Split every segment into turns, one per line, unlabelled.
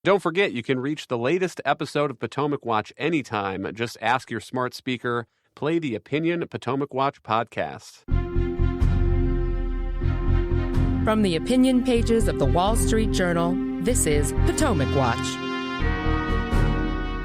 Don't forget, you can reach the latest episode of Potomac Watch anytime. Just ask your smart speaker, play the Opinion Potomac Watch podcast.
From the opinion pages of the Wall Street Journal, this is Potomac Watch.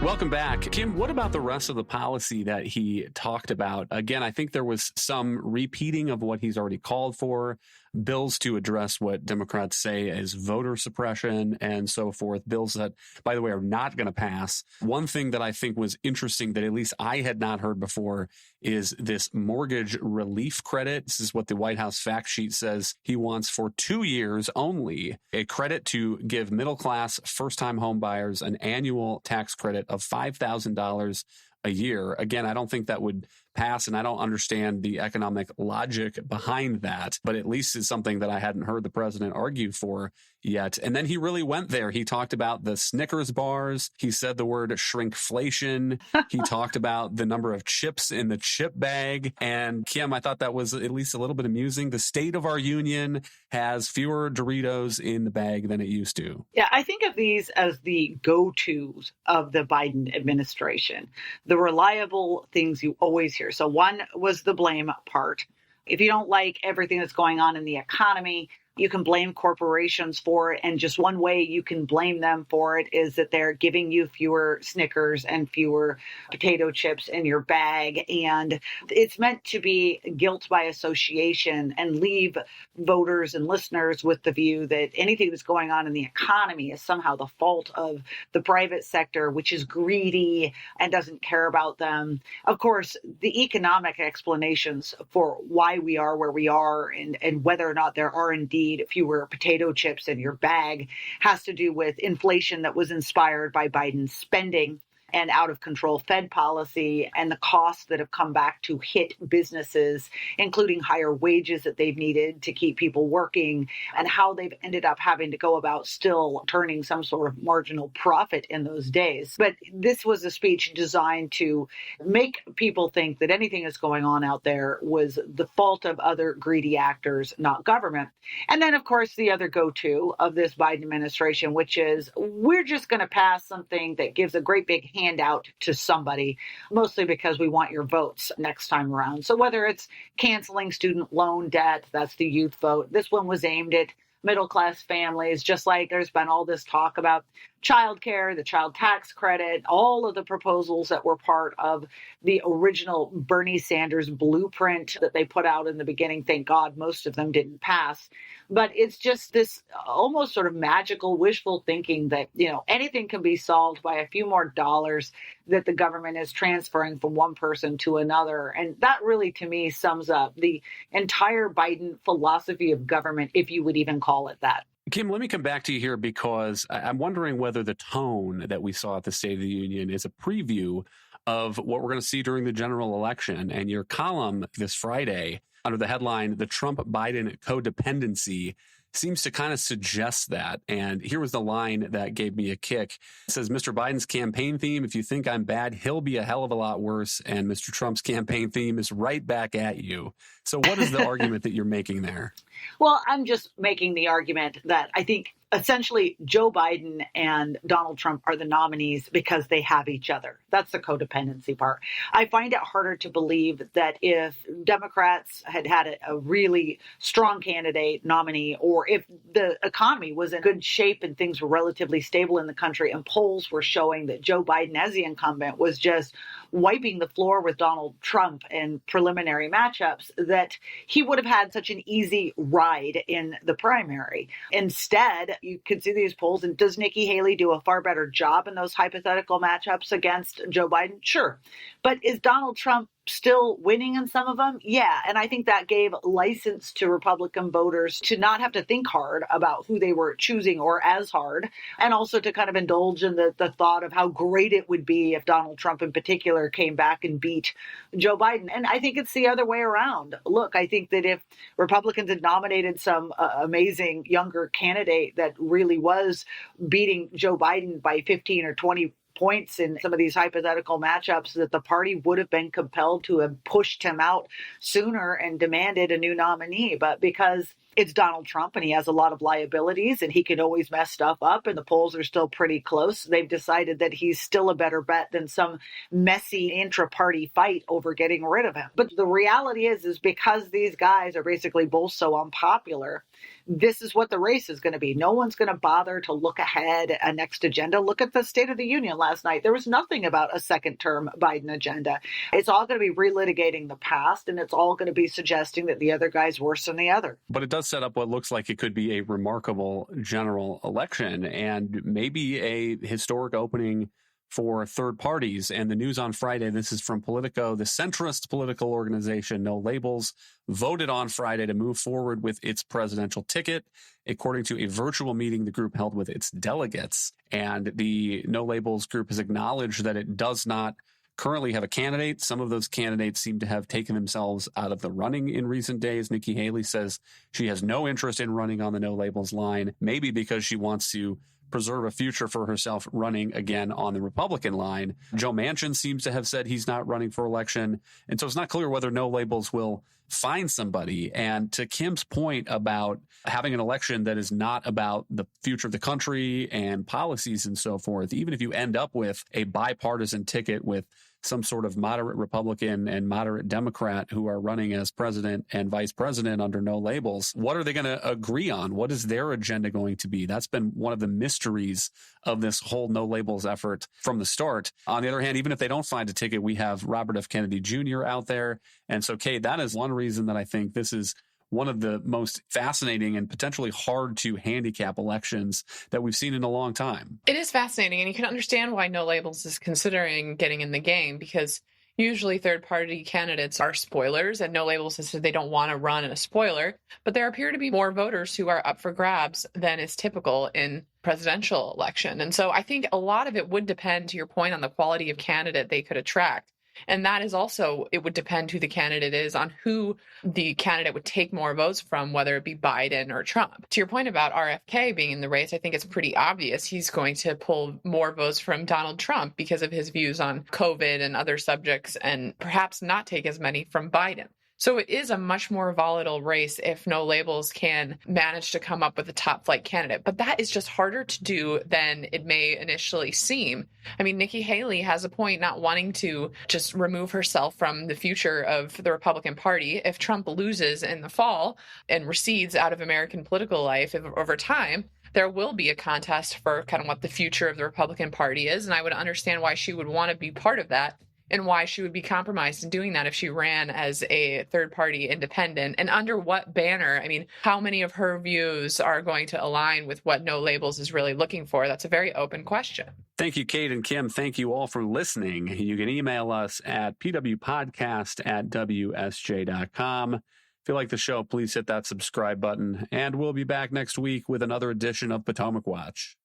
Welcome back. Kim, what about the rest of the policy that he talked about? Again, I think there was some repeating of what he's already called for, bills to address what Democrats say is voter suppression and so forth, bills that, by the way, are not going to pass. One thing that I think was interesting that at least I had not heard before is this mortgage relief credit. This is what the White House fact sheet says he wants for 2 years only, a credit to give middle-class first-time home buyers an annual tax credit of $5,000 a year. Again, I don't think that would pass, and I don't understand the economic logic behind that, but at least it's something that I hadn't heard the president argue for yet. And then he really went there. He talked about the Snickers bars. He said the word shrinkflation. He talked about the number of chips in the chip bag. And Kim, I thought that was at least a little bit amusing. The state of our union has fewer Doritos in the bag than it used to.
Yeah, I think of these as the go-tos of the Biden administration, the reliable things you always hear. So one was the blame part. If you don't like everything that's going on in the economy, you can blame corporations for it. And just one way you can blame them for it is that they're giving you fewer Snickers and fewer potato chips in your bag. And it's meant to be guilt by association and leave voters and listeners with the view that anything that's going on in the economy is somehow the fault of the private sector, which is greedy and doesn't care about them. Of course, the economic explanations for why we are where we are and whether or not there are indeed fewer potato chips in your bag has to do with inflation that was inspired by Biden's spending and out of control Fed policy and the costs that have come back to hit businesses, including higher wages that they've needed to keep people working and how they've ended up having to go about still turning some sort of marginal profit in those days. But this was a speech designed to make people think that anything that's going on out there was the fault of other greedy actors, not government. And then, of course, the other go-to of this Biden administration, which is we're just going to pass something that gives a great big handout to somebody, mostly because we want your votes next time around. So whether it's canceling student loan debt, that's the youth vote. This one was aimed at middle-class families, just like there's been all this talk about childcare, the child tax credit, all of the proposals that were part of the original Bernie Sanders blueprint that they put out in the beginning. Thank God most of them didn't pass. But it's just this almost sort of magical wishful thinking that, anything can be solved by a few more dollars that the government is transferring from one person to another. And that really, to me, sums up the entire Biden philosophy of government, if you would even call it that.
Kim, let me come back to you here because I'm wondering whether the tone that we saw at the State of the Union is a preview of what we're going to see during the general election. And your column this Friday under the headline, "The Trump-Biden Codependency," seems to kind of suggest that. And here was the line that gave me a kick. It says, Mr. Biden's campaign theme, if you think I'm bad, he'll be a hell of a lot worse. And Mr. Trump's campaign theme is right back at you. So what is the argument that you're making there?
Well, I'm just making the argument that I think essentially Joe Biden and Donald Trump are the nominees because they have each other. That's the codependency part. I find it harder to believe that if Democrats had had a really strong candidate nominee, or if the economy was in good shape and things were relatively stable in the country and polls were showing that Joe Biden as the incumbent was just wiping the floor with Donald Trump in preliminary matchups, that he would have had such an easy ride in the primary. Instead, you could see these polls, and does Nikki Haley do a far better job in those hypothetical matchups against Joe Biden? Sure. But is Donald Trump still winning in some of them? Yeah. And I think that gave license to Republican voters to not have to think hard about who they were choosing, or as hard, and also to kind of indulge in the thought of how great it would be if Donald Trump in particular came back and beat Joe Biden. And I think it's the other way around. Look, I think that if Republicans had nominated some amazing younger candidate that really was beating Joe Biden by 15 or 20 points in some of these hypothetical matchups, that the party would have been compelled to have pushed him out sooner and demanded a new nominee. But because it's Donald Trump and he has a lot of liabilities and he can always mess stuff up and the polls are still pretty close. They've decided that he's still a better bet than some messy intra-party fight over getting rid of him. But the reality is because these guys are basically both so unpopular, this is what the race is going to be. No one's going to bother to look ahead at a next agenda. Look at the State of the Union last night. There was nothing about a second-term Biden agenda. It's all going to be relitigating the past, and it's all going to be suggesting that the other guy's worse than the other.
But it does set up what looks like it could be a remarkable general election and maybe a historic opening for third parties. And the news on Friday, this is from Politico, the centrist political organization No Labels voted on Friday to move forward with its presidential ticket, according to a virtual meeting the group held with its delegates. And the No Labels group has acknowledged that it does not currently have a candidate. Some of those candidates seem to have taken themselves out of the running in recent days. Nikki Haley says she has no interest in running on the No Labels line, maybe because she wants to preserve a future for herself running again on the Republican line. Joe Manchin seems to have said he's not running for election. And so it's not clear whether No Labels will find somebody. And to Kim's point about having an election that is not about the future of the country and policies and so forth, even if you end up with a bipartisan ticket with some sort of moderate Republican and moderate Democrat who are running as president and vice president under No Labels, what are they going to agree on? What is their agenda going to be? That's been one of the mysteries of this whole No Labels effort from the start. On the other hand, even if they don't find a ticket, we have Robert F. Kennedy Jr. out there. And so, Kate, that is one reason that I think this is one of the most fascinating and potentially hard to handicap elections that we've seen in a long time.
It is fascinating, and you can understand why No Labels is considering getting in the game, because usually third-party candidates are spoilers, and No Labels has said they don't want to run a spoiler, but there appear to be more voters who are up for grabs than is typical in presidential election. And so I think a lot of it would depend, to your point, on the quality of candidate they could attract. And that is also, it would depend who the candidate is on who the candidate would take more votes from, whether it be Biden or Trump. To your point about RFK being in the race, I think it's pretty obvious he's going to pull more votes from Donald Trump because of his views on COVID and other subjects, and perhaps not take as many from Biden. So it is a much more volatile race if No Labels can manage to come up with a top flight candidate. But that is just harder to do than it may initially seem. I mean, Nikki Haley has a point, not wanting to just remove herself from the future of the Republican Party. If Trump loses in the fall and recedes out of American political life over time, there will be a contest for kind of what the future of the Republican Party is. And I would understand why she would want to be part of that, and why she would be compromised in doing that if she ran as a third-party independent, and under what banner. I mean, how many of her views are going to align with what No Labels is really looking for? That's a very open question.
Thank you, Kate and Kim. Thank you all for listening. You can email us at pwpodcast@wsj.com. If you like the show, please hit that subscribe button, and we'll be back next week with another edition of Potomac Watch.